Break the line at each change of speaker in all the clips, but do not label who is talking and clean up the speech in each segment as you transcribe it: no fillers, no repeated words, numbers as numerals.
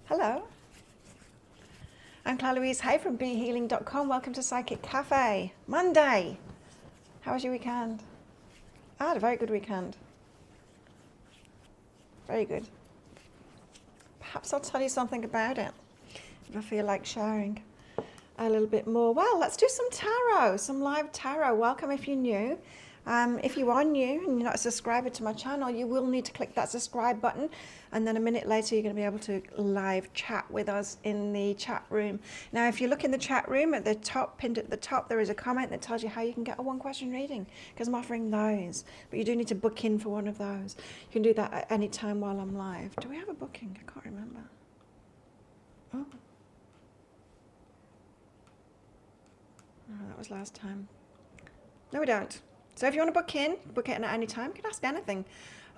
Hello. I'm Claire Louise Hay from BeHealing.com. Welcome to Psychic Cafe. Monday. How was your weekend? I had a very good weekend. Very good. Perhaps I'll tell you something about it if I feel like sharing a little bit more. Well, let's do some tarot, some live tarot. Welcome if you're new. If you are new and you're not a subscriber to my channel, you will need to click that subscribe button, and then a minute later you're going to be able to live chat with us in the chat room. Now, if you look in the chat room at the top, pinned at the top, there is a comment that tells you how you can get a one-question reading, because I'm offering those, but you do need to book in for one of those. You can do that at any time while I'm live. Do we have a booking? I can't remember. Oh, that was last time. No, we don't. So if you want to book it at any time. You can ask anything.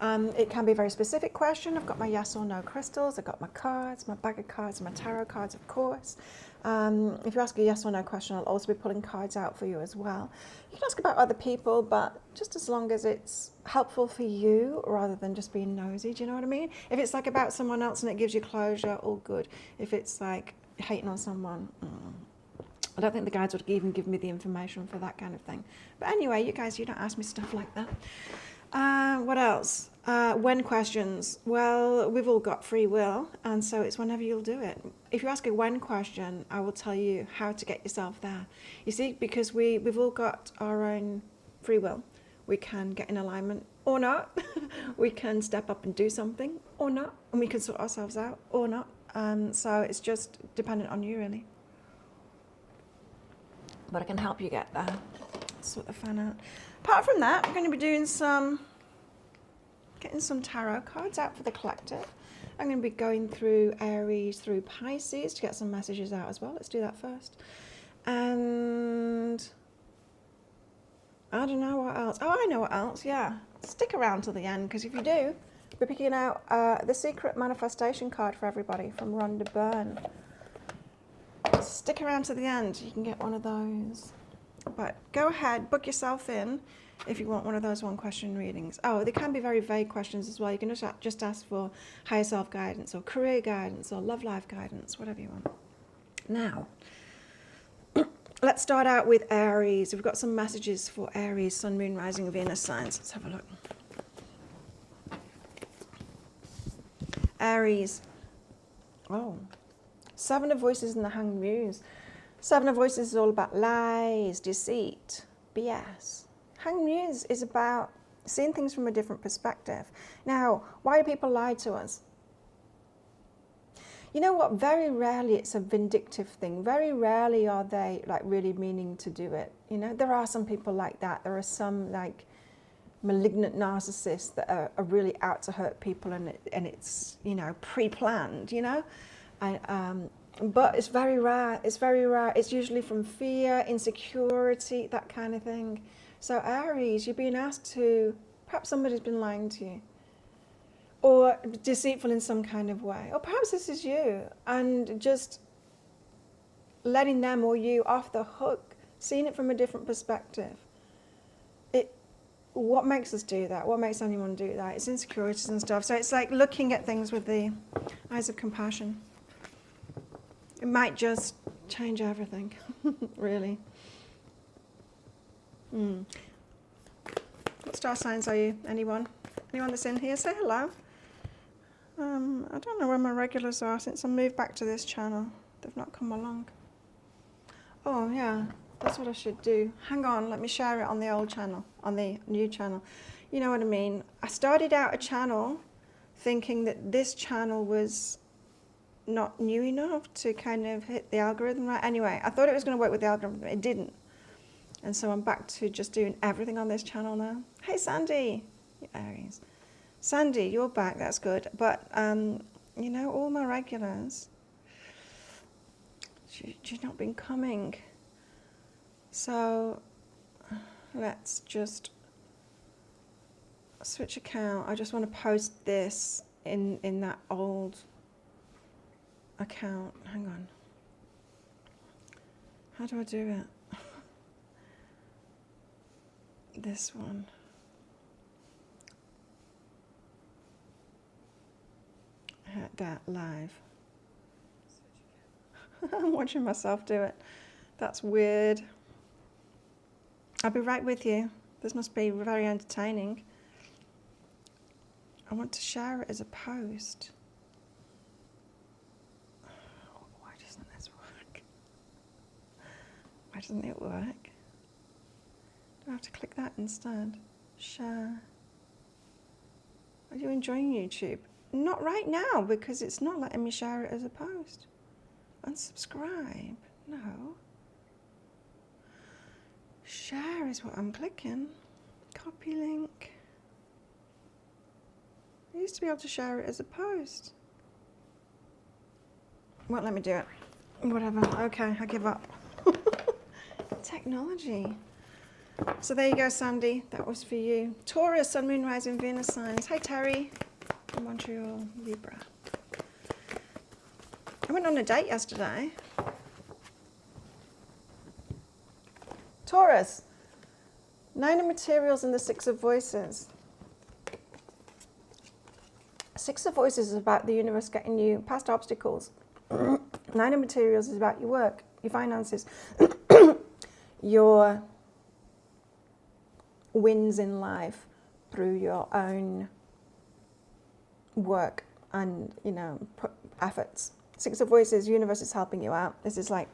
It can be a very specific question. I've got my yes or no crystals. I've got my cards, my bag of cards, my tarot cards, of course. If you ask a yes or no question, I'll also be pulling cards out for you as well. You can ask about other people, but just as long as it's helpful for you rather than just being nosy. Do you know what I mean? If it's like about someone else and it gives you closure, all good. If it's like hating on someone, I don't think the guides would even give me the information for that kind of thing. But anyway, you guys, you don't ask me stuff like that. What else? When questions? Well, we've all got free will, and so it's whenever you'll do it. If you ask a when question, I will tell you how to get yourself there. You see, because we've all got our own free will. We can get in alignment or not. We can step up and do something or not. And we can sort ourselves out or not. So it's just dependent on you, really. But I can help you get there. Sort the fun out. Apart from that, I'm going to be doing getting some tarot cards out for the collective. I'm going to be going through Aries, through Pisces to get some messages out as well. Let's do that first. And I don't know what else. Oh, I know what else. Yeah, stick around till the end, because if you do, we're picking out the secret manifestation card for everybody from Rhonda Byrne. Stick around to the end, you can get one of those. But go ahead, book yourself in if you want one of those one-question readings. Oh, they can be very vague questions as well. You can just ask for higher self guidance or career guidance or love life guidance, whatever you want. Now, let's start out with Aries. We've got some messages for Aries, Sun, Moon, Rising, Venus signs. Let's have a look. Aries. Oh. Seven of Voices in the Hanged Muse. Seven of Voices is all about lies, deceit, BS. Hanged Muse is about seeing things from a different perspective. Now, why do people lie to us? You know what? Very rarely it's a vindictive thing. Very rarely are they like really meaning to do it. You know, there are some people like that. There are some like malignant narcissists that are really out to hurt people, and it's, you know, pre-planned, you know. But it's very rare. It's very rare. It's usually from fear, insecurity, that kind of thing. So Aries, you're being asked to, perhaps somebody's been lying to you, or deceitful in some kind of way, or perhaps this is you, and just letting them or you off the hook, seeing it from a different perspective. What makes us do that? What makes anyone do that? It's insecurities and stuff. So it's like looking at things with the eyes of compassion. It might just change everything, really. What star signs are you? Anyone? Anyone that's in here? Say hello. I don't know where my regulars are since I moved back to this channel. They've not come along. Oh, yeah. That's what I should do. Hang on, let me share it on the old channel, on the new channel. You know what I mean? I started out a channel thinking that this channel was not new enough to kind of hit the algorithm right. Anyway, I thought it was going to work with the algorithm, but it didn't. And so I'm back to just doing everything on this channel now. Hey, Sandy. Aries. Sandy, you're back. That's good. But, you know, all my regulars, she's not been coming. So let's just switch account. I just want to post this in that old account. Hang on. How do I do it? This one. That live. I'm watching myself do it. That's weird. I'll be right with you. This must be very entertaining. I want to share it as a post. Why doesn't this work? Why doesn't it work? Do I have to click that instead? Share. Are you enjoying YouTube? Not right now, because it's not letting me share it as a post. Unsubscribe. No. Share is what I'm clicking. Copy link. I used to be able to share it as a post. Won't let me do it. Whatever. Okay, I give up. Technology. So there you go, Sandy. That was for you. Taurus, Sun, Moon, Rising, Venus signs. Hi, Terry. From Montreal, Libra. I went on a date yesterday. Taurus, 9 of materials and the 6 of voices. 6 of voices is about the universe getting you past obstacles. 9 of materials is about your work, your finances, your wins in life through your own work and, efforts. 6 of voices, universe is helping you out. This is like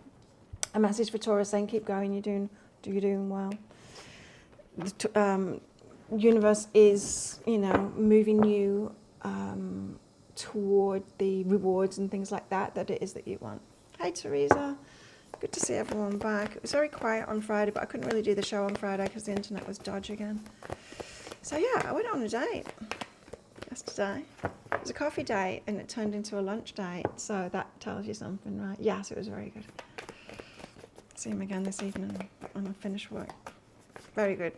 a message for Taurus saying, keep going, you're doing well. The universe is, moving you toward the rewards and things like that it is that you want. Hi, Teresa. Good to see everyone back. It was very quiet on Friday, but I couldn't really do the show on Friday because the internet was dodgy again. So yeah, I went on a date yesterday. It was a coffee date and it turned into a lunch date. So that tells you something, right? Yes, it was very good. See him again this evening when I finish work. Very good.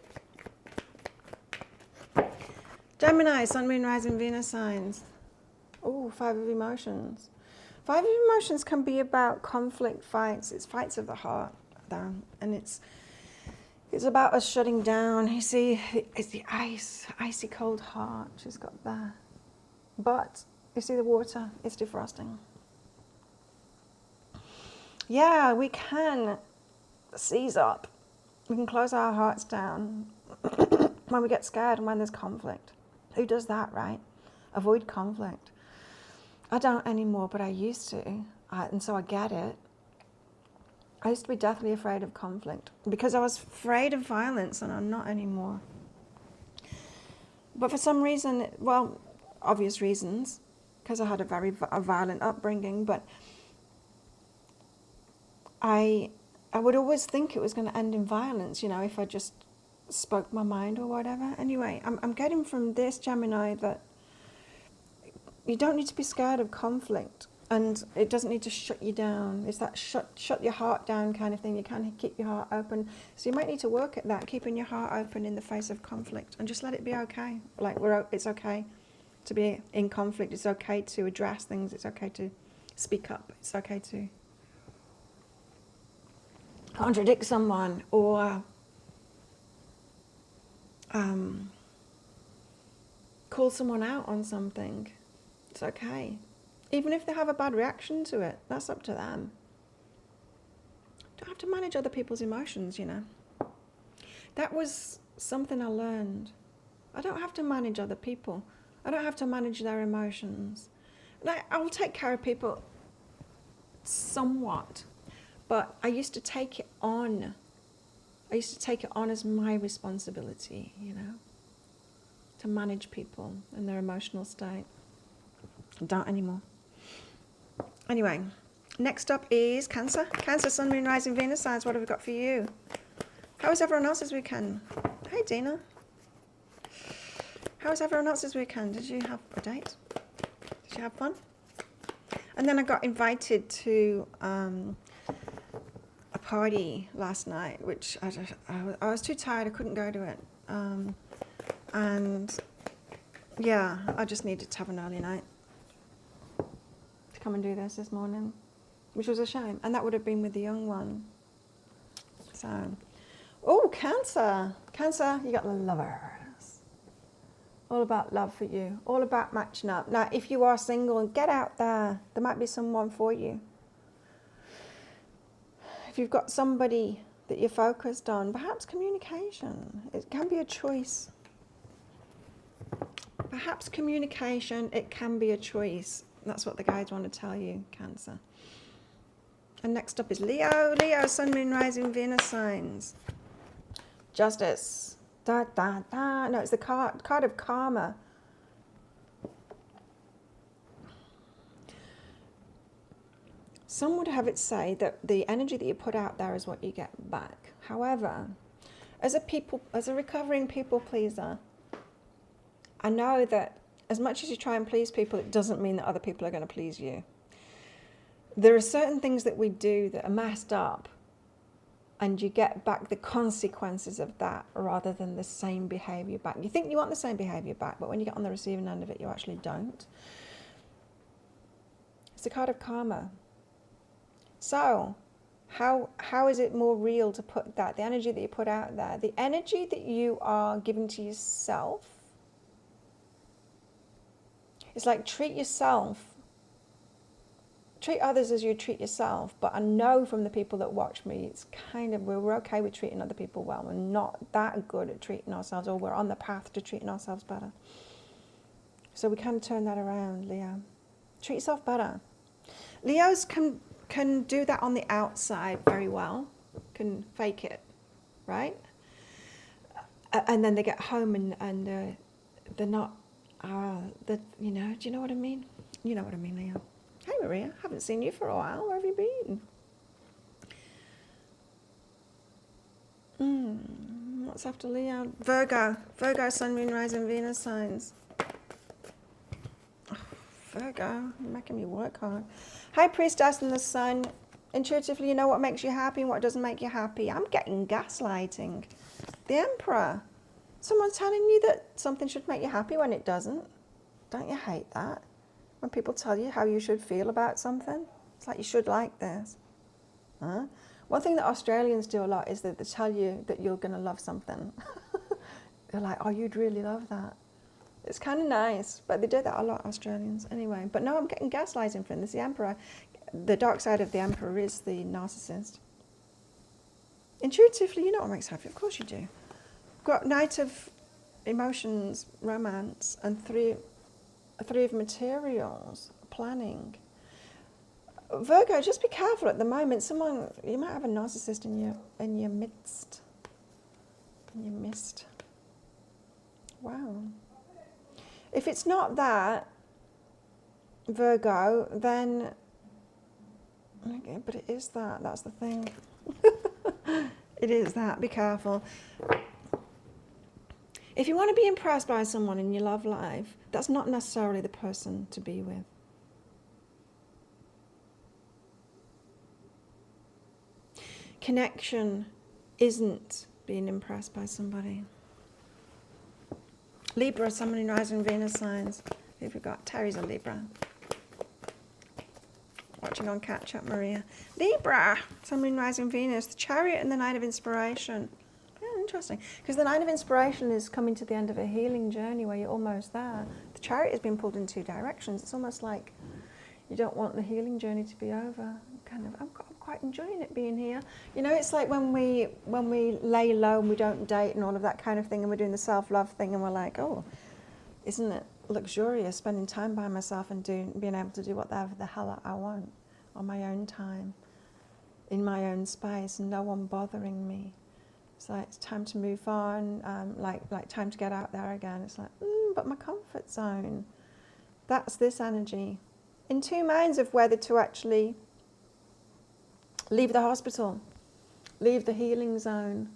Gemini, Sun, Moon, Rising, Venus signs. Oh, 5 of emotions. 5 of emotions can be about conflict, fights. It's fights of the heart, and it's about us shutting down. You see, it's the icy cold heart she's got there. But you see the water, it's defrosting. Yeah, we can seize up. We can close our hearts down when we get scared and when there's conflict. Who does that, right? Avoid conflict. I don't anymore, but I used to, and so I get it. I used to be deathly afraid of conflict because I was afraid of violence, and I'm not anymore. But for some reason, well, obvious reasons, because I had a very violent upbringing, but I would always think it was going to end in violence, if I just spoke my mind or whatever. Anyway, I'm getting from this, Gemini, that you don't need to be scared of conflict, and it doesn't need to shut you down. It's that shut your heart down kind of thing. You can't keep your heart open. So you might need to work at that, keeping your heart open in the face of conflict, and just let it be okay. Like it's okay to be in conflict. It's okay to address things. It's okay to speak up. It's okay to contradict someone or call someone out on something. It's okay. Even if they have a bad reaction to it, that's up to them. Don't have to manage other people's emotions, That was something I learned. I don't have to manage other people. I don't have to manage their emotions. I'll take care of people somewhat, but I used to take it on. I used to take it on as my responsibility, to manage people and their emotional state. I don't anymore. Anyway, next up is Cancer. Cancer, Sun, Moon, Rising, Venus signs. What have we got for you? How was everyone else's weekend? Hey, Dina. How was everyone else's weekend? Did you have a date? Did you have fun? And then I got invited to a party last night, which I was too tired. I couldn't go to it. And yeah, I just needed to have an early night to come and do this morning, which was a shame. And that would have been with the young one. So, oh, Cancer. Cancer, you got the lovers. All about love for you. All about matching up. Now, if you are single, get out there. There might be someone for you. if you've got somebody that you're focused on, perhaps communication. It can be a choice. Perhaps communication, it can be a choice. That's what the guides want to tell you, Cancer. And next up is Leo. Leo, Sun, Moon, Rising, Venus signs. Justice. Da, da, da. No, it's the card of karma. Some would have it say that the energy that you put out there is what you get back. However, as a recovering people pleaser, I know that as much as you try and please people, it doesn't mean that other people are going to please you. There are certain things that we do that are messed up, and you get back the consequences of that rather than the same behavior back. You think you want the same behavior back, but when you get on the receiving end of it, you actually don't. It's the card of karma. So, how is it more real to put that, the energy that you put out there, the energy that you are giving to yourself? It's like treat others as you treat yourself. But I know from the people that watch me, it's kind of, we're okay with treating other people well. We're not that good at treating ourselves, or we're on the path to treating ourselves better. So we can turn that around, Leo. Treat yourself better. Leos can do that on the outside very well, can fake it, right? And then they get home and they're not, do you know what I mean? You know what I mean, Leo. Hey Maria, haven't seen you for a while. Where have you been? What's after Leo? Virgo, Sun, Moon, Rising, Venus signs. Oh, Virgo, you're making me work hard. High Priestess and the Sun. Intuitively, you know what makes you happy and what doesn't make you happy. I'm getting gaslighting. The Emperor. Someone's telling you that something should make you happy when it doesn't. Don't you hate that? When people tell you how you should feel about something, it's like you should like this. Huh? One thing that Australians do a lot is that they tell you that you're going to love something. They're like, oh, you'd really love that. It's kind of nice, but they do that a lot, Australians. Anyway, but no, I'm getting gaslighting from this. The Emperor, the dark side of the Emperor is the narcissist. Intuitively, you know what makes you happy. Of course you do. Got Knight of Emotions, Romance, and three of Materials, Planning. Virgo, just be careful at the moment. You might have a narcissist in your midst. Wow. If it's not that, Virgo, then, okay, but it is that. That's the thing. It is that. Be careful. If you want to be impressed by someone in your love life, that's not necessarily the person to be with. Connection isn't being impressed by somebody. Libra, Sun, Moon, Rising, Venus signs. Who've we got? Terry's a Libra. Watching on Catch Up, Maria. Libra, Sun, Moon, Rising, Venus. The Chariot and the Knight of Inspiration. Interesting, because the Knight of Inspiration is coming to the end of a healing journey where you're almost there. The Chariot has been pulled in two directions. It's almost like you don't want the healing journey to be over. I'm quite enjoying it being here. You know, it's like when we lay low and we don't date and all of that kind of thing, and we're doing the self-love thing, and we're like, oh, isn't it luxurious spending time by myself and being able to do whatever the hell I want on my own time, in my own space, and no one bothering me. It's like, it's time to move on, like time to get out there again. It's like, but my comfort zone. That's this energy. In two minds of whether to actually leave the hospital, leave the healing zone,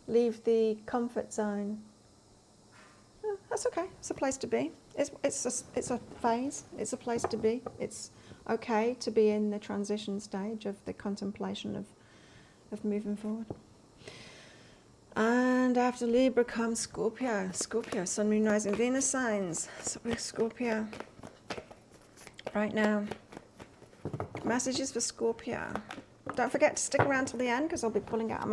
leave the comfort zone. That's okay. It's a place to be. It's a phase. It's a place to be. It's okay to be in the transition stage of the contemplation of moving forward. And after Libra comes Scorpio. Scorpio, Sun, Moon, Rising, Venus signs. So we're Scorpio right now. Messages for Scorpio. Don't forget to stick around till the end, because I'll be pulling out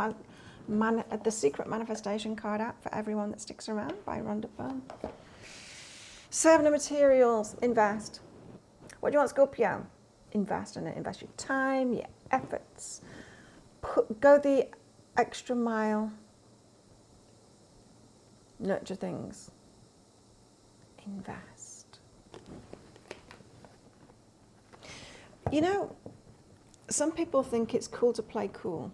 the secret manifestation card out for everyone that sticks around by Rhonda Byrne. Seven of Materials. Invest. What do you want, Scorpio? Invest in it. Invest your time, your efforts. go the extra mile. Nurture things. Invest. You know, some people think it's cool to play cool.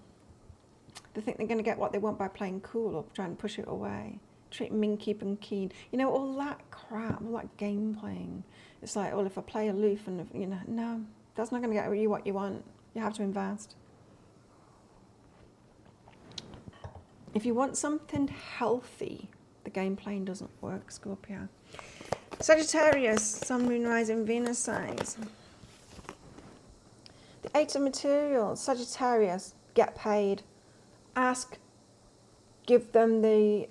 They think they're going to get what they want by playing cool or trying to push it away. Treat mean, keep and keen. You know, all that crap, all that game playing. It's like, well, if I play aloof and, you know, no, that's not going to get you what you want. You have to invest. If you want something healthy, the game playing doesn't work, Scorpio. Sagittarius, Sun, Moon, Rising, Venus signs. The Eight of Materials, Sagittarius, get paid. Ask, give them not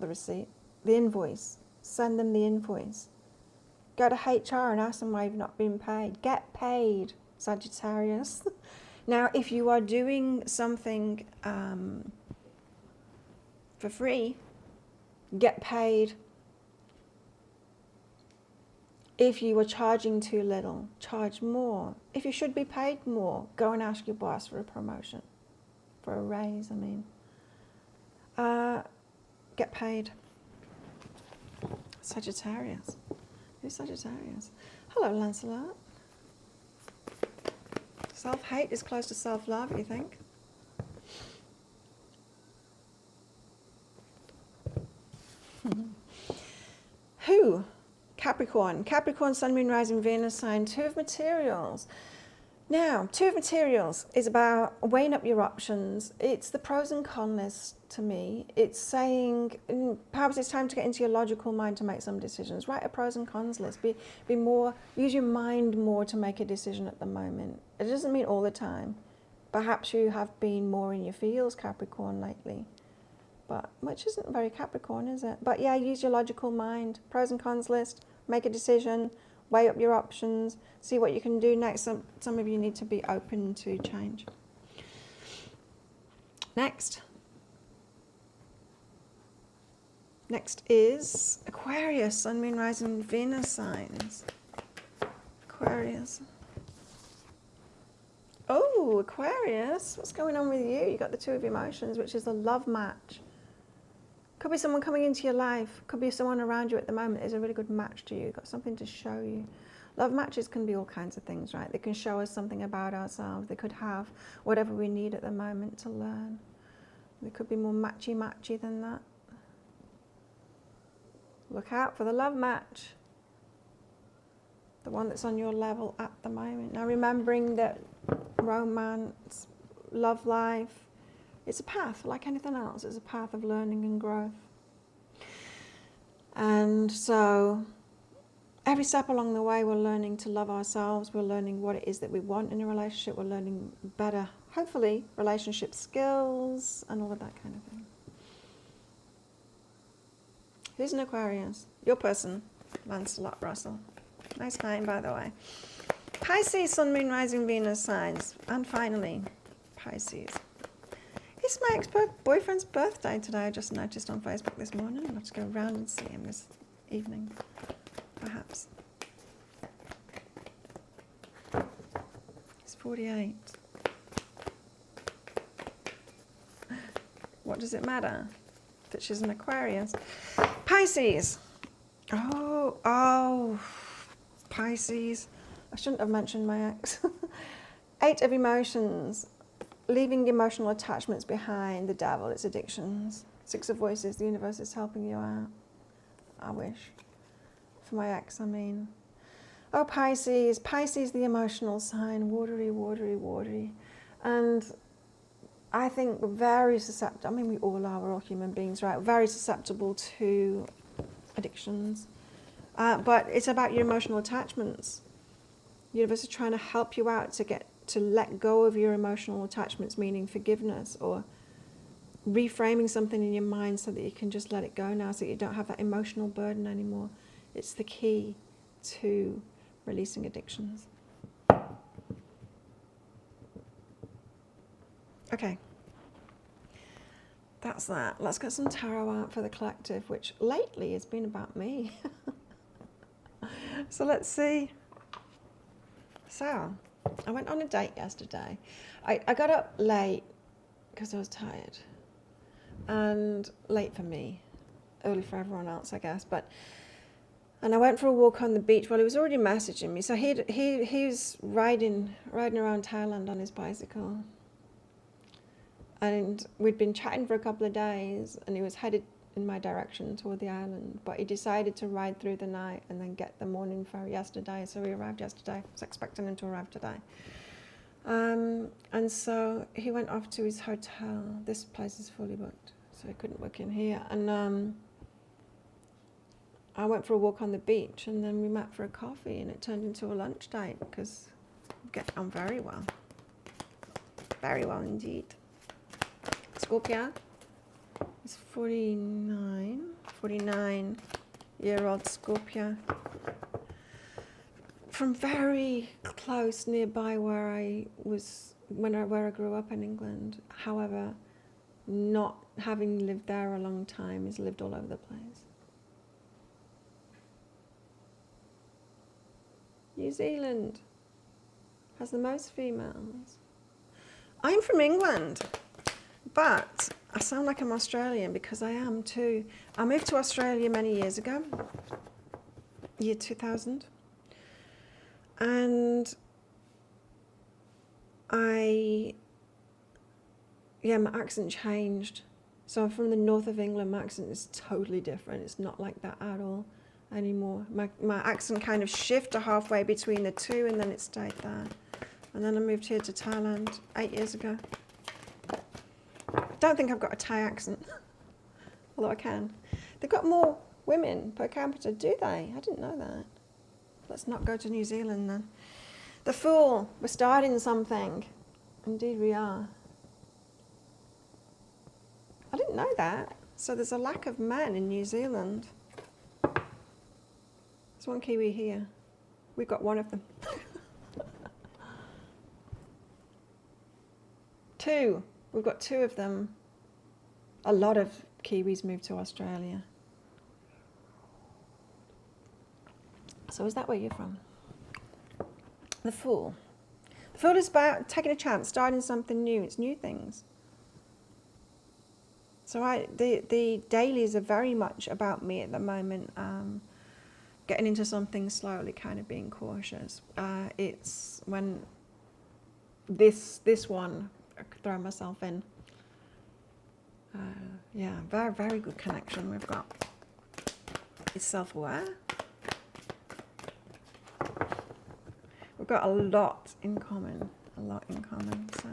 the receipt, the invoice. Send them the invoice. Go to HR and ask them why you've not been paid. Get paid, Sagittarius. Now, if you are doing something for free, get paid. If you are charging too little, charge more. If you should be paid more, go and ask your boss for a promotion, for a raise, I mean. Get paid. Sagittarius. Who's Sagittarius? Hello, Lancelot. Self-hate is close to self-love, you think? Who? Capricorn. Capricorn, Sun, Moon, Rising, Venus sign. Two of Materials. Now, Two of Materials is about weighing up your options. It's the pros and cons list to me. It's saying perhaps it's time to get into your logical mind to make some decisions. Write a pros and cons list. Be more, use your mind more to make a decision at the moment. It doesn't mean all the time. Perhaps you have been more in your feels, Capricorn, lately. But, which isn't very Capricorn, is it? But yeah, use your logical mind. Pros and cons list. Make a decision. Weigh up your options. See what you can do next. Some of you need to be open to change. Next. Next is Aquarius, Sun, Moon, Rising, Venus signs. Aquarius. Oh, Aquarius. What's going on with you? You got the Two of Emotions, which is a love match. Could be someone coming into your life. Could be someone around you at the moment is a really good match to you. Got something to show you. Love matches can be all kinds of things, right? They can show us something about ourselves. They could have whatever we need at the moment to learn. They could be more matchy-matchy than that. Look out for the love match. The one that's on your level at the moment. Now, remembering that romance, love life, it's a path, like anything else. It's a path of learning and growth. And so every step along the way, we're learning to love ourselves. We're learning what it is that we want in a relationship. We're learning better, hopefully, relationship skills and all of that kind of thing. Who's an Aquarius? Your person, Lancelot Russell. Nice name, by the way. Pisces, Sun, Moon, Rising, Venus signs. And finally, Pisces. It's my ex-boyfriend's birthday today. I just noticed on Facebook this morning. I'll have to go around and see him this evening, perhaps. He's 48. What does it matter that she's an Aquarius? Pisces. Oh, Pisces. I shouldn't have mentioned my ex. Eight of Emotions. Leaving emotional attachments behind, the devil, it's addictions. Six of Voices, the universe is helping you out. I wish. For my ex, I mean. Oh, Pisces. Pisces, the emotional sign. Watery, watery, watery. And I think we're very susceptible. I mean, we all are. We're all human beings, right? Very susceptible to addictions. But it's about your emotional attachments. The universe is trying to help you out to let go of your emotional attachments, meaning forgiveness, or reframing something in your mind so that you can just let it go now, so you don't have that emotional burden anymore. It's the key to releasing addictions. Okay. That's that. Let's get some tarot out for the collective, which lately has been about me. So let's see. So, I went on a date yesterday. I got up late because I was tired, and late for me, early for everyone else, I guess. And I went for a walk on the beach. Well, he was already messaging me, so he was riding around Thailand on his bicycle, and we'd been chatting for a couple of days, and he was headed in my direction toward the island, but he decided to ride through the night and then get the morning ferry yesterday. So he arrived yesterday. I was expecting him to arrive today. And so he went off to his hotel. This place is fully booked, so he couldn't book in here. And I went for a walk on the beach, and then we met for a coffee, and it turned into a lunch date because we get on very well. Very well indeed. Scorpio is 49-year-old Scorpio. From very close nearby where I grew up in England. However, not having lived there a long time, has lived all over the place. New Zealand has the most females. I'm from England, but I sound like I'm Australian because I am too. I moved to Australia many years ago, year 2000. And my accent changed. So I'm from the north of England. My accent is totally different. It's not like that at all anymore. My accent kind of shifted halfway between the two, and then it stayed there. And then I moved here to Thailand 8 years ago. Don't think I've got a Thai accent, although I can. They've got more women per capita, do they? I didn't know that. Let's not go to New Zealand then. The Fool, we're starting something. Indeed we are. I didn't know that. So there's a lack of men in New Zealand. There's one Kiwi here. We've got one of them. Two. We've got two of them. A lot of Kiwis moved to Australia. So is that where you're from? The Fool. The Fool is about taking a chance, starting something new. It's new things. So the dailies are very much about me at the moment. Getting into something slowly, kind of being cautious. It's when this one I could throw myself in. Very, very good connection we've got. It's self-aware. We've got a lot in common. So,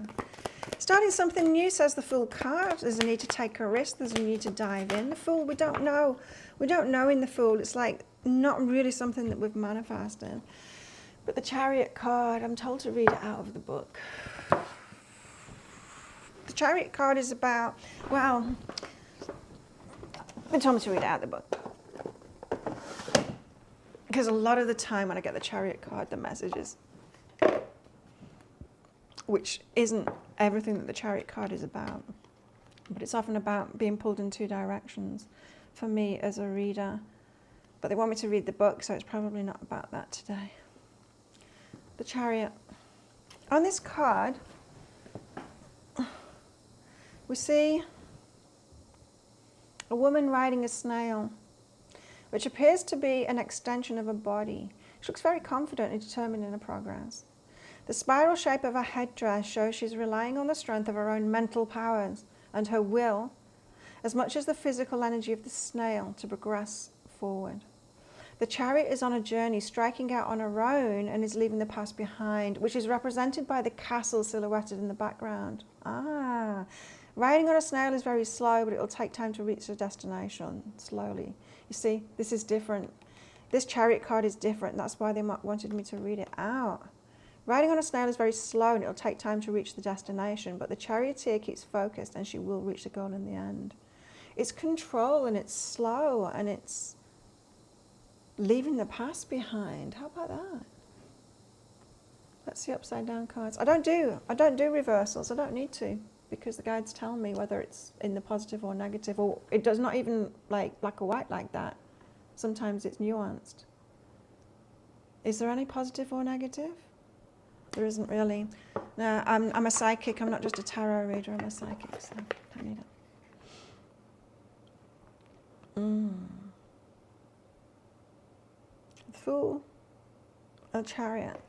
starting something new, says the Fool card. There's a need to take a risk. There's a need to dive in. The Fool, we don't know. We don't know in the Fool. It's like not really something that we've manifested. But the Chariot card, I'm told to read it out of the book. The Chariot card is about, well, they told me to read it out of the book. Because a lot of the time when I get the Chariot card, the message is, which isn't everything that the Chariot card is about, but it's often about being pulled in two directions for me as a reader. But they want me to read the book, so it's probably not about that today. The Chariot. On this card, we see a woman riding a snail, which appears to be an extension of a body. She looks very confident and determined in her progress. The spiral shape of her headdress shows she's relying on the strength of her own mental powers and her will, as much as the physical energy of the snail, to progress forward. The Chariot is on a journey, striking out on her own, and is leaving the past behind, which is represented by the castle silhouetted in the background. Riding on a snail is very slow, but it will take time to reach the destination, slowly. You see, this is different. This Chariot card is different. That's why they wanted me to read it out. Riding on a snail is very slow, and it will take time to reach the destination, but the charioteer keeps focused, and she will reach the goal in the end. It's control, and it's slow, and it's leaving the past behind. How about that? That's the upside down cards. I don't do reversals. I don't need to, because the guides tell me whether it's in the positive or negative, or it does not even like black or white like that. Sometimes it's nuanced. Is there any positive or negative? There isn't really. No, I'm a psychic. I'm not just a tarot reader. I'm a psychic, so don't need it. The Fool, a Chariot.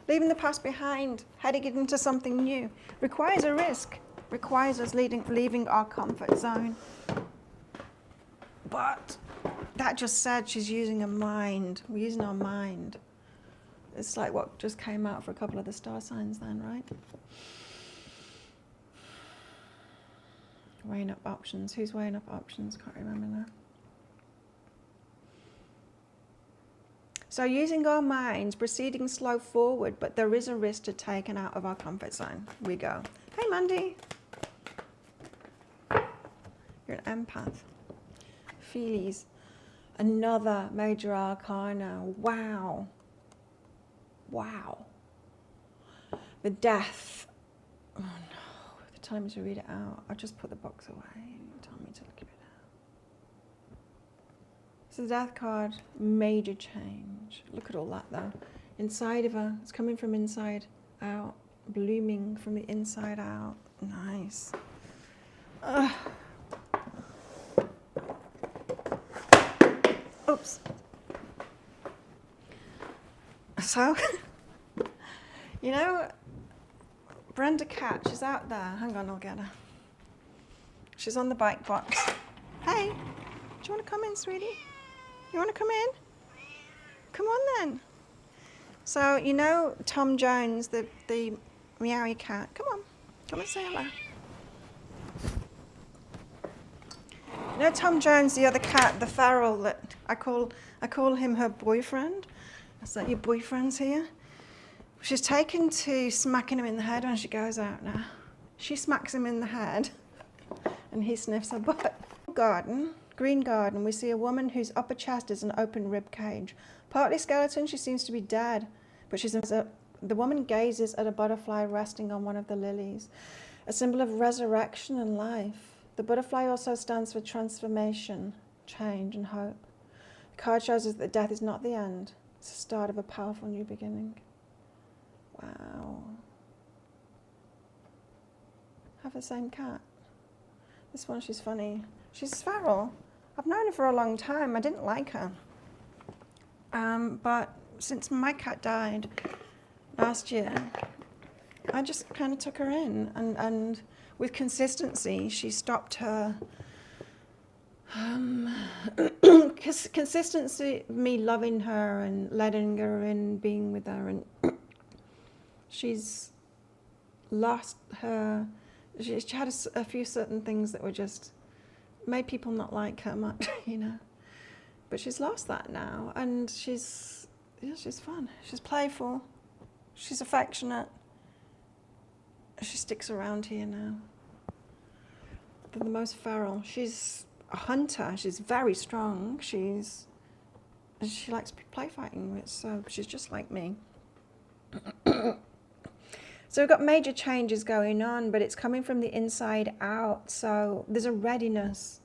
Leaving the past behind, heading into something new, requires a risk, requires us leaving our comfort zone. But that just said she's using her mind. We're using our mind. It's like what just came out for a couple of the star signs then, right? Weighing up options. Who's weighing up options? Can't remember now. So using our minds, proceeding slow forward, but there is a risk to taking out of our comfort zone. We go. Hey, Mandy. You're an empath. Feelies. Another major arcana. Wow. Wow. The Death. Oh no, the time to read it out. I just put the box away. You told me to look at it out. So the Death card, major change. Look at all that though. Inside of her, it's coming from inside out, blooming from the inside out. Nice. Oops. So, you know, Brenda Cat, she's out there. Hang on, I'll get her. She's on the bike box. Hey, do you want to come in, sweetie? You want to come in? Come on then. So, you know Tom Jones, the meowy cat. Come on, come and say hello. You know Tom Jones, the other cat, the feral that I call him her boyfriend. Is that your boyfriend's here? She's taken to smacking him in the head when she goes out now. She smacks him in the head and he sniffs her butt. Garden, green garden, we see a woman whose upper chest is an open rib cage. Partly skeleton, she seems to be dead, but the woman gazes at a butterfly resting on one of the lilies, a symbol of resurrection and life. The butterfly also stands for transformation, change and hope. The card shows us that death is not the end. It's the start of a powerful new beginning. Wow. Have the same cat. This one, she's funny. She's feral. I've known her for a long time. I didn't like her. But since my cat died last year, I just kind of took her in. And with consistency, she stopped her... consistency, me loving her and letting her in, being with her, and she's lost her. She had a few certain things that were just made people not like her much, you know. But she's lost that now, and she's fun. She's playful. She's affectionate. She sticks around here now. They're the most feral. She's a hunter. She's very strong. She likes play fighting, so she's just like me. So we've got major changes going on, but it's coming from the inside out. So there's a readiness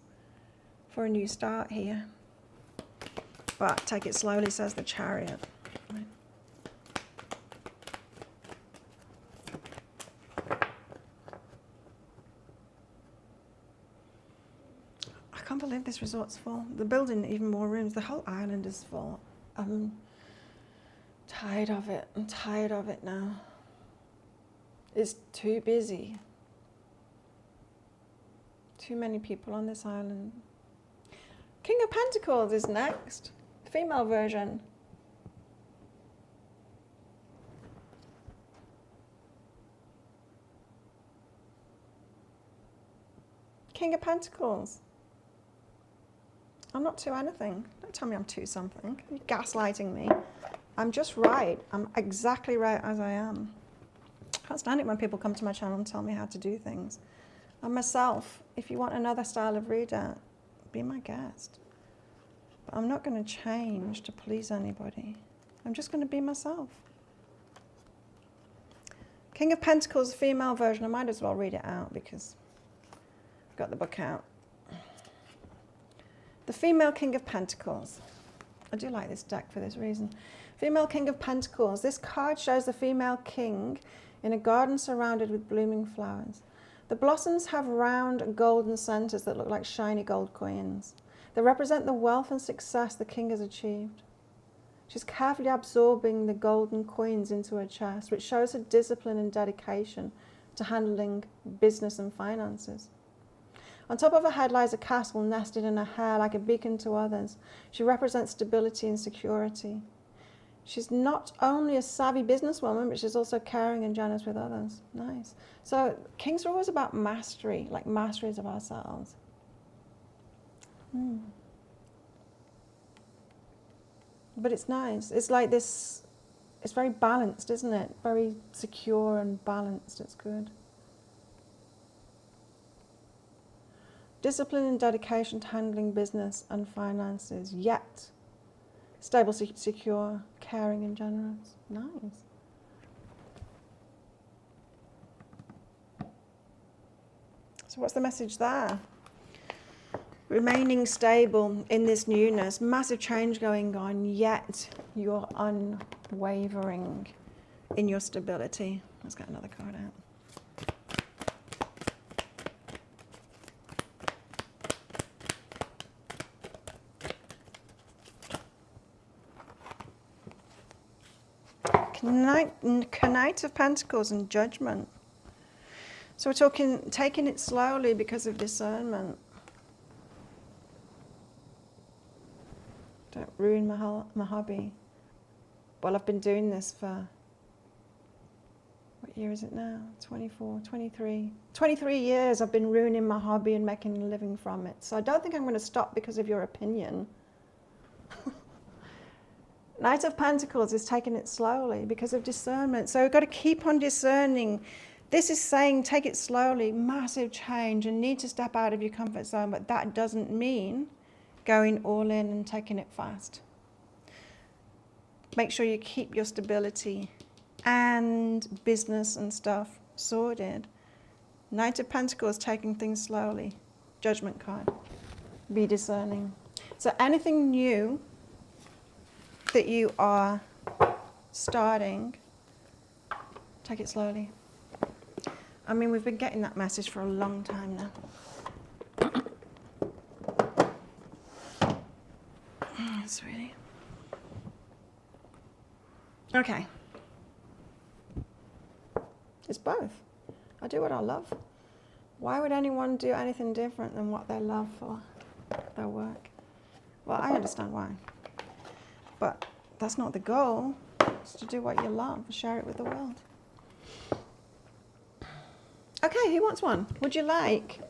for a new start here. But take it slowly, says the Chariot. Right. I can't believe this resort's full. The building, even more rooms. The whole island is full. I'm tired of it. I'm tired of it now. It's too busy. Too many people on this island. King of Pentacles is next. Female version. King of Pentacles. I'm not too anything. Don't tell me I'm too something. You're gaslighting me. I'm just right. I'm exactly right as I am. I can't stand it when people come to my channel and tell me how to do things. I'm myself. If you want another style of reader, be my guest. But I'm not going to change to please anybody. I'm just going to be myself. King of Pentacles, female version. I might as well read it out because I've got the book out. The female King of Pentacles. I do like this deck for this reason. Female King of Pentacles. This card shows the female king in a garden surrounded with blooming flowers. The blossoms have round golden centers that look like shiny gold coins. They represent the wealth and success the king has achieved. She's carefully absorbing the golden coins into her chest, which shows her discipline and dedication to handling business and finances. On top of her head lies a castle nested in her hair like a beacon to others. She represents stability and security. She's not only a savvy businesswoman, but she's also caring and generous with others. Nice. So kings are always about mastery, like masteries of ourselves. But it's nice. It's like this, it's very balanced, isn't it? Very secure and balanced. It's good. Discipline and dedication to handling business and finances, yet stable, secure, caring and generous. Nice. So what's the message there? Remaining stable in this newness, massive change going on, yet you're unwavering in your stability. Let's get another card out. Knight of Pentacles and Judgment. So we're talking taking it slowly because of discernment. Don't ruin my hobby. Well, I've been doing this for, what year is it now? 24, 23. 23 years I've been ruining my hobby and making a living from it. So I don't think I'm going to stop because of your opinion. Knight of Pentacles is taking it slowly because of discernment. So we've got to keep on discerning. This is saying take it slowly, massive change, and need to step out of your comfort zone, but that doesn't mean going all in and taking it fast. Make sure you keep your stability and business and stuff sorted. Knight of Pentacles, taking things slowly. Judgment card. Be discerning. So anything new that you are starting, take it slowly. I mean, we've been getting that message for a long time now. Sweetie. Okay. It's both. I do what I love. Why would anyone do anything different than what they love for their work? Well, I understand why. But that's not the goal. It's to do what you love and share it with the world. Okay, who wants one? Would you like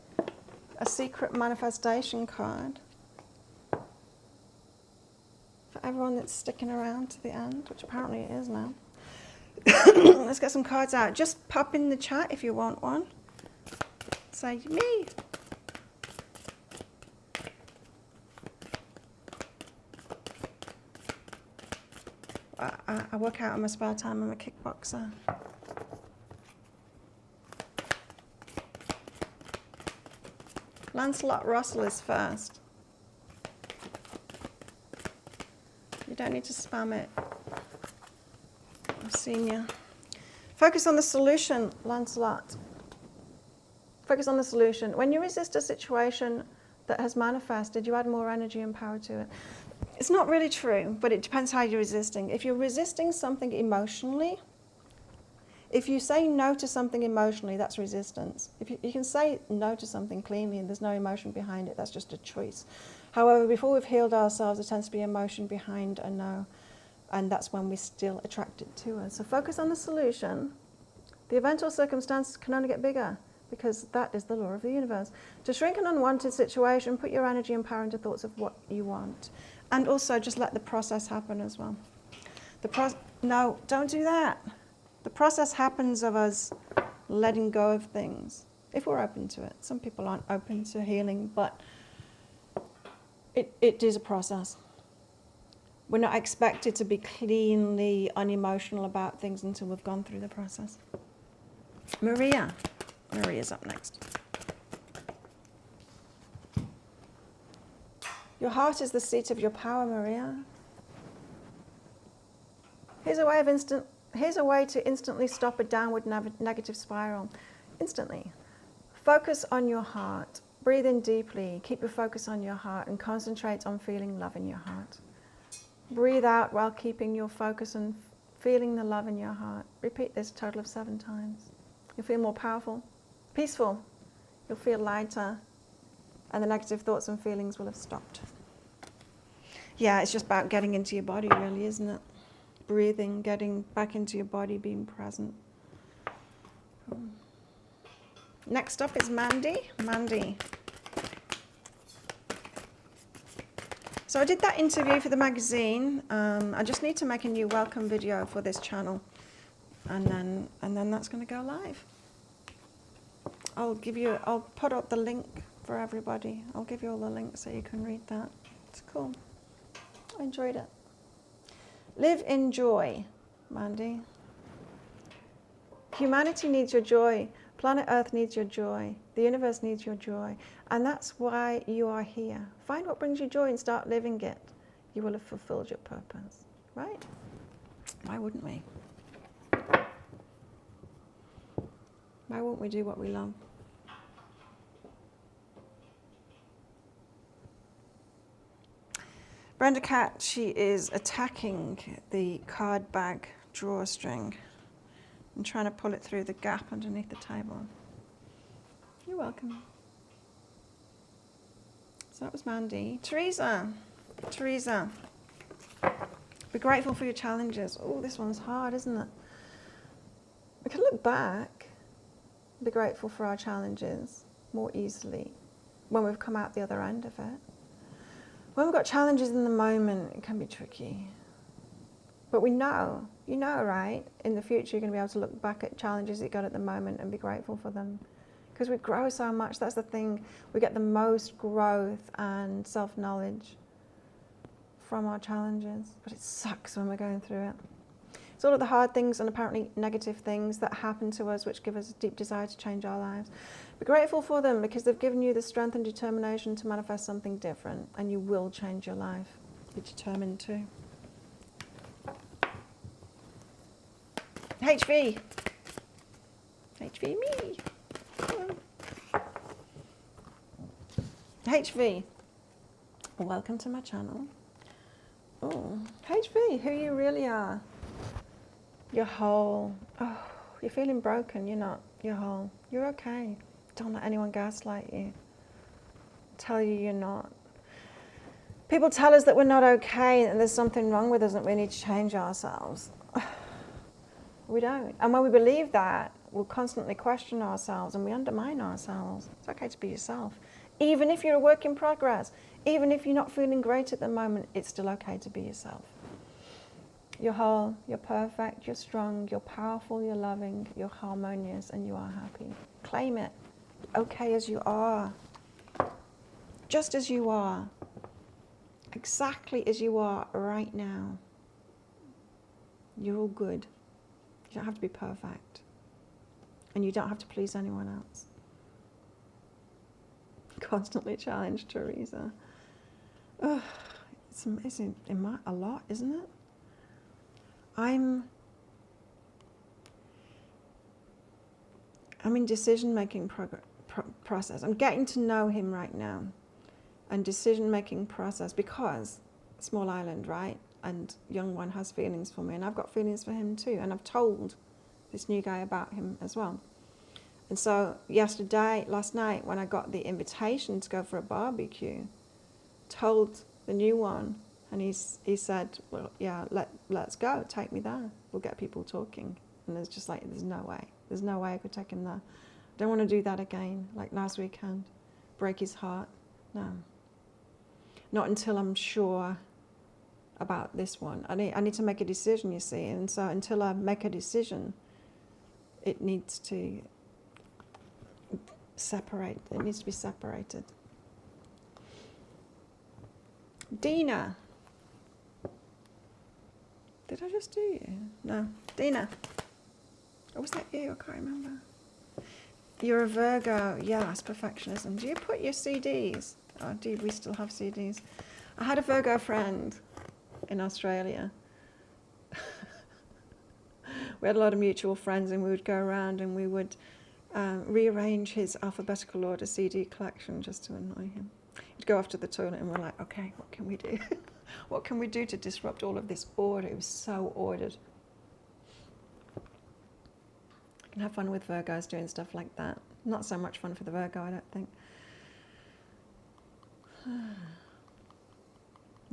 a secret manifestation card? For everyone that's sticking around to the end, which apparently it is now. Let's get some cards out. Just pop in the chat if you want one. Say, me. I work out in my spare time. I'm a kickboxer. Lancelot Russell is first. You don't need to spam it. I've seen you. Focus on the solution, Lancelot. Focus on the solution. When you resist a situation that has manifested, you add more energy and power to it. It's not really true, but it depends how you're resisting. If you're resisting something emotionally, if you say no to something emotionally, that's resistance. If you can say no to something cleanly and there's no emotion behind it, that's just a choice. However, before we've healed ourselves, there tends to be emotion behind a no, and that's when we're still attracted to us. So focus on the solution. The event or circumstance can only get bigger, because that is the law of the universe. To shrink an unwanted situation, put your energy and power into thoughts of what you want. And also just let the process happen as well. No, don't do that. The process happens of us letting go of things, if we're open to it. Some people aren't open to healing, but it is a process. We're not expected to be cleanly unemotional about things until we've gone through the process. Maria's up next. Your heart is the seat of your power, Maria. Here's a way to instantly stop a downward negative spiral. Instantly. Focus on your heart. Breathe in deeply. Keep your focus on your heart and concentrate on feeling love in your heart. Breathe out while keeping your focus on feeling the love in your heart. Repeat this a total of 7 times. You'll feel more powerful, peaceful. You'll feel lighter, and the negative thoughts and feelings will have stopped. Yeah, it's just about getting into your body, really, isn't it? Breathing, getting back into your body, being present. Next up is Mandy. Mandy. So I did that interview for the magazine. I just need to make a new welcome video for this channel, and then that's going to go live. I'll put up the link for everybody. I'll give you all the links so you can read that. It's cool. I enjoyed it. Live in joy, Mandy. Humanity needs your joy. Planet Earth needs your joy. The universe needs your joy. And that's why you are here. Find what brings you joy and start living it. You will have fulfilled your purpose. Right? Why wouldn't we? Why won't we do what we love? Brenda Cat, she is attacking the card bag drawstring and trying to pull it through the gap underneath the table. You're welcome. So that was Mandy. Teresa. Be grateful for your challenges. Oh, this one's hard, isn't it? We can look back, be grateful for our challenges more easily when we've come out the other end of it. When we've got challenges in the moment, it can be tricky. But we know, you know, right? In the future, you're going to be able to look back at challenges that you got at the moment and be grateful for them. Because we grow so much. That's the thing. We get the most growth and self-knowledge from our challenges. But it sucks when we're going through it. It's all of the hard things and apparently negative things that happen to us which give us a deep desire to change our lives. Be grateful for them because they've given you the strength and determination to manifest something different, and you will change your life. You're determined to. HV me. HV, welcome to my channel. Oh, HV, who you really are. You're whole. Oh, you're feeling broken. You're not. You're whole. You're okay. Don't let anyone gaslight you. Tell you you're not. People tell us that we're not okay and there's something wrong with us and we need to change ourselves. We don't. And when we believe that, we'll constantly question ourselves and we undermine ourselves. It's okay to be yourself. Even if you're a work in progress, even if you're not feeling great at the moment, it's still okay to be yourself. You're whole, you're perfect, you're strong, you're powerful, you're loving, you're harmonious, and you are happy. Claim it. Okay as you are. Just as you are. Exactly as you are right now. You're all good. You don't have to be perfect. And you don't have to please anyone else. Constantly challenged, Teresa. Ugh, it's amazing. A lot, isn't it? I'm in decision-making process. I'm getting to know him right now. And decision-making process, because small island, right? And Llewllyn has feelings for me, and I've got feelings for him too. And I've told this new guy about him as well. And so last night, when I got the invitation to go for a barbecue, told the new one, and he said, well, yeah, let's go, take me there. We'll get people talking. And there's just like, there's no way. There's no way I could take him there. I don't want to do that again, like last weekend. Break his heart. No. Not until I'm sure about this one. I need to make a decision, you see. And so until I make a decision, it needs to separate. It needs to be separated. Dina. Did I just do you? No. Dina. Or was that you? I can't remember. You're a Virgo. Yes, perfectionism. Do you put your CDs? Oh, do we still have CDs? I had a Virgo friend in Australia. we had a lot of mutual friends, and we would go around and we would rearrange his alphabetical order CD collection just to annoy him. He'd go off to the toilet and we're like, okay, what can we do? What can we do to disrupt all of this order? It was so ordered. You can have fun with Virgos doing stuff like that. Not so much fun for the Virgo, I don't think.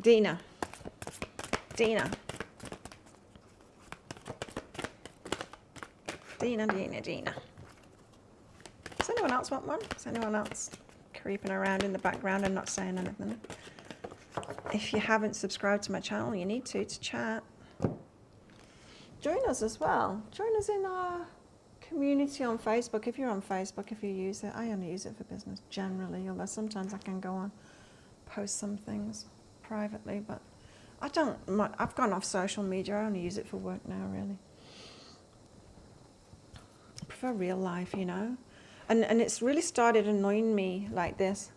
Dina. Dina. Dina, Dina, Dina. Does anyone else want one? Is anyone else creeping around in the background and not saying anything? If you haven't subscribed to my channel, you need to chat. Join us as well. Join us in our community on Facebook. If you're on Facebook, if you use it, I only use it for business generally, although sometimes I can go on, post some things privately, but I've gone off social media. I only use it for work now, really. I prefer real life, you know. And it's really started annoying me like this.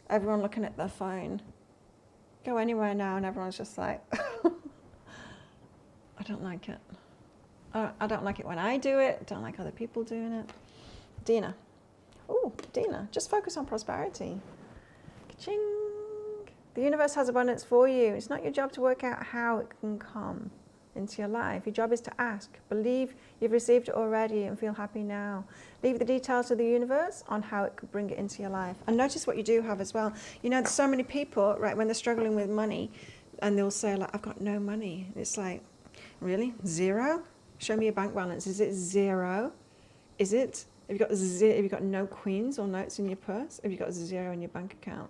Everyone looking at their phone. Go anywhere now and everyone's just like, I don't like it. I don't like it when I do it. I don't like other people doing it. Dina. Oh, Dina, just focus on prosperity. Ka-ching. The universe has abundance for you. It's not your job to work out how it can come into your life. Your job is to ask, believe you've received it already and feel happy now. Leave the details to the universe on how it could bring it into your life. And notice what you do have as well. You know, there's so many people, right, when they're struggling with money and they'll say like, I've got no money. It's like, really? Zero? Show me your bank balance. Is it zero? Is it, have you got no queens or notes in your purse? Have you got zero in your bank account?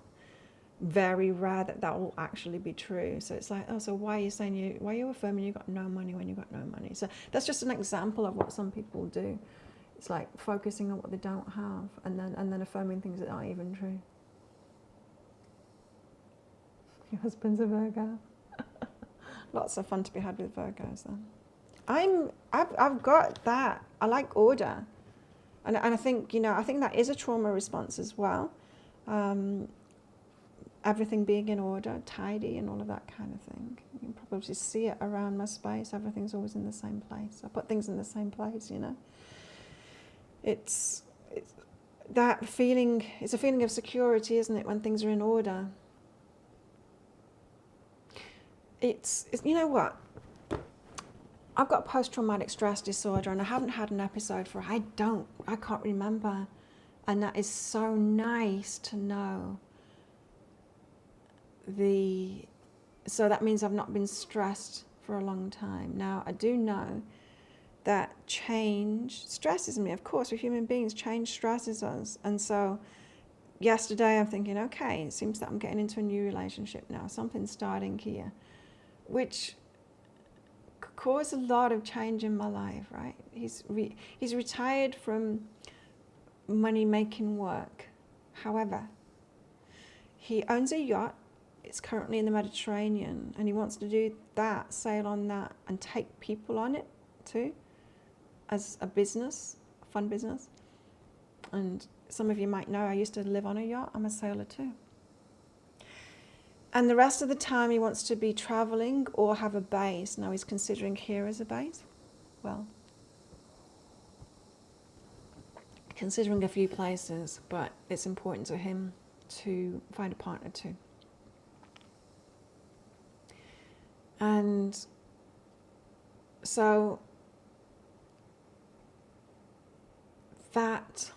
Very rare that will actually be true. So it's like, oh, so why are you affirming you got no money when you got no money? So that's just an example of what some people do. It's like focusing on what they don't have and then affirming things that aren't even true. Your husband's a Virgo. Lots of fun to be had with Virgos then. I've got that. I like order. And I think, you know, I think that is a trauma response as well. Everything being in order, tidy and all of that kind of thing. You can probably see it around my space. Everything's always in the same place. I put things in the same place, you know. It's that feeling, it's a feeling of security, isn't it, when things are in order. It's you know what? I've got post-traumatic stress disorder and I haven't had an episode for, I can't remember. And that is so nice to know. So that means I've not been stressed for a long time. Now, I do know that change stresses me. Of course, we're human beings. Change stresses us. And so yesterday I'm thinking, okay, it seems that I'm getting into a new relationship now. Something's starting here, which could cause a lot of change in my life, right? He's retired from money-making work. However, he owns a yacht. It's currently in the Mediterranean, and he wants to do that, sail on that, and take people on it too, as a business, a fun business. And some of you might know I used to live on a yacht. I'm a sailor too. And the rest of the time he wants to be traveling or have a base. Now he's considering here as a base. Well, considering a few places, but it's important to him to find a partner too. And so that,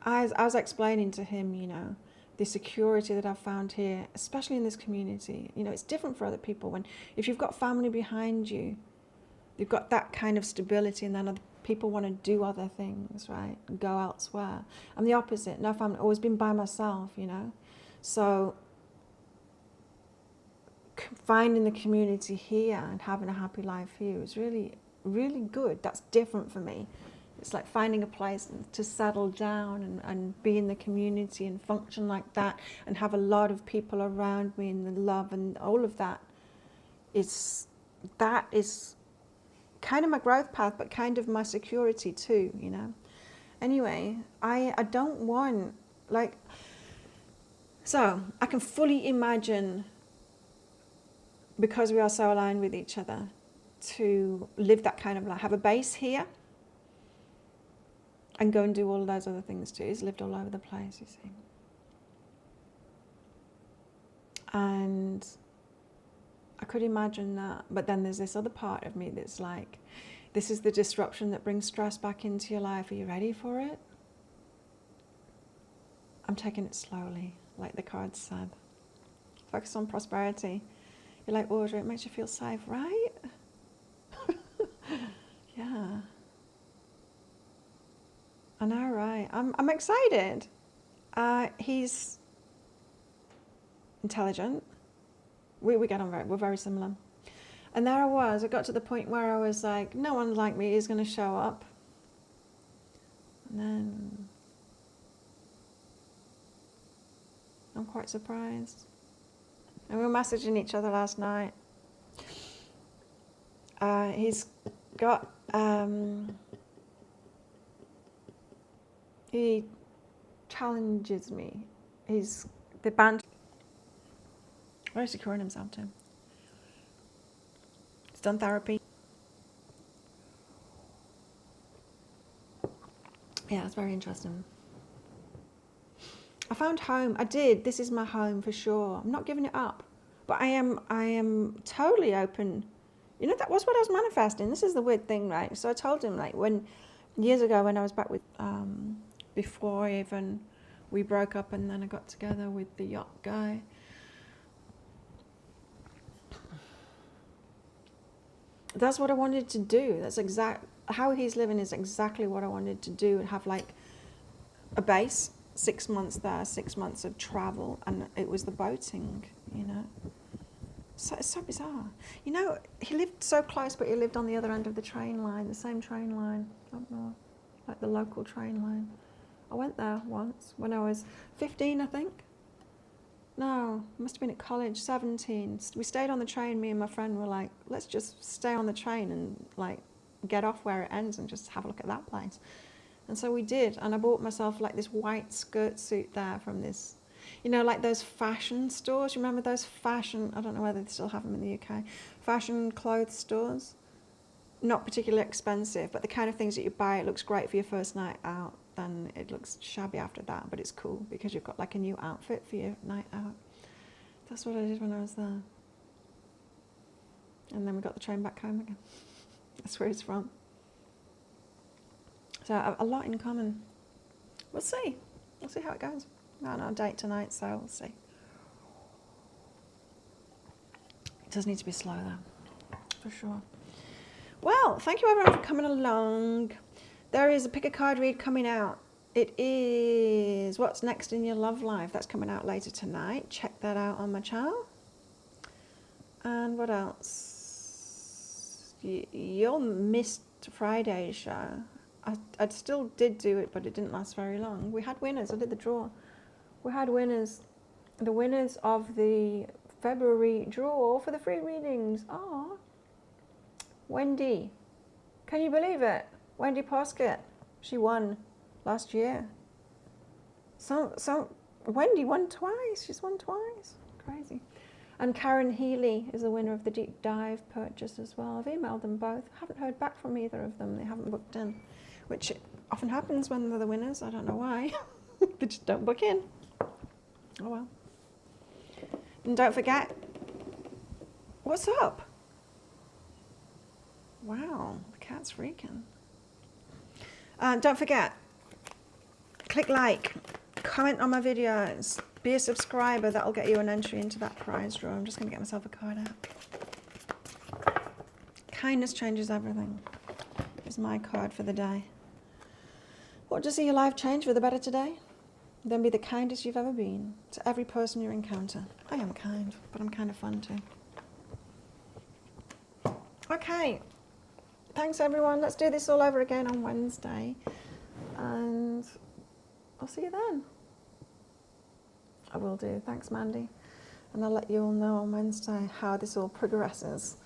I was explaining to him, you know, the security that I've found here, especially in this community. You know, it's different for other people. If you've got family behind you, you've got that kind of stability, and then other people want to do other things, right? Go elsewhere. I'm the opposite. No family, always been by myself, you know. So finding the community here and having a happy life here is really, really good. That's different for me. It's like finding a place to settle down and be in the community and function like that and have a lot of people around me and the love and all of that. That is kind of my growth path, but kind of my security too, you know. Anyway, I don't want, like, so I can fully imagine, because we are so aligned with each other, to live that kind of life, have a base here, and go and do all of those other things too. He's lived all over the place, you see. And I could imagine that, but then there's this other part of me that's like, this is the disruption that brings stress back into your life. Are you ready for it? I'm taking it slowly, like the card said. Focus on prosperity. You're like water, it makes you feel safe, right? Yeah. I know, right? I'm excited. He's intelligent. We get on we're very similar. And there I got to the point where I was like, no one like me is going to show up. And then I'm quite surprised. And we were messaging each other last night. He's got, he challenges me. He's the band. Where is he calling himself to? He's done therapy. Yeah, it's very interesting. I found home. I did. This is my home for sure. I'm not giving it up. But I am totally open. You know, that was what I was manifesting. This is the weird thing, right? So I told him, like, years ago when I was back with, before even we broke up and then I got together with the yacht guy. That's what I wanted to do. That's how he's living is exactly what I wanted to do, and have like a base, 6 months there, 6 months of travel, and it was the boating, you know. So it's so bizarre. You know, he lived so close, but he lived on the other end of the train line, the same train line, up north, like the local train line. I went there once when I was 15, I think. No, must have been at college, 17. We stayed on the train, me and my friend were like, let's just stay on the train and like get off where it ends and just have a look at that place. And so we did, and I bought myself like this white skirt suit there from this, you know, like those fashion stores. You remember those fashion, I don't know whether they still have them in the UK, fashion clothes stores? Not particularly expensive, but the kind of things that you buy, it looks great for your first night out. Then it looks shabby after that, but it's cool because you've got like a new outfit for your night out. That's what I did when I was there. And then we got the train back home again. That's where he's from. So a lot in common. We'll see. We'll see how it goes. We're on our date tonight, so we'll see. It does need to be slow though, for sure. Well, thank you everyone for coming along. There is a pick a card read coming out. It is What's Next in Your Love Life. That's coming out later tonight. Check that out on my channel. And what else? You'll miss Friday's show. I still did do it, but it didn't last very long. We had winners. I did the draw. We had winners. The winners of the February draw for the free readings. Oh, Wendy. Can you believe it? Wendy Poskett, she won last year. So Wendy won twice. She's won twice. Crazy. And Karen Healy is the winner of the deep dive purchase as well. I've emailed them both. Haven't heard back from either of them. They haven't booked in, which often happens when they're the winners. I don't know why. They just don't book in. Oh well. And don't forget, what's up? Wow, the cat's freaking. Don't forget, click like, comment on my videos, be a subscriber. That'll get you an entry into that prize draw. I'm just going to get myself a card out. Kindness changes everything. Here's my card for the day. Want to see your life change for the better today? Then be the kindest you've ever been to every person you encounter. I am kind, but I'm kind of fun too. Okay. Thanks everyone. Let's do this all over again on Wednesday. And I'll see you then. I will do. Thanks, Mandy. And I'll let you all know on Wednesday how this all progresses.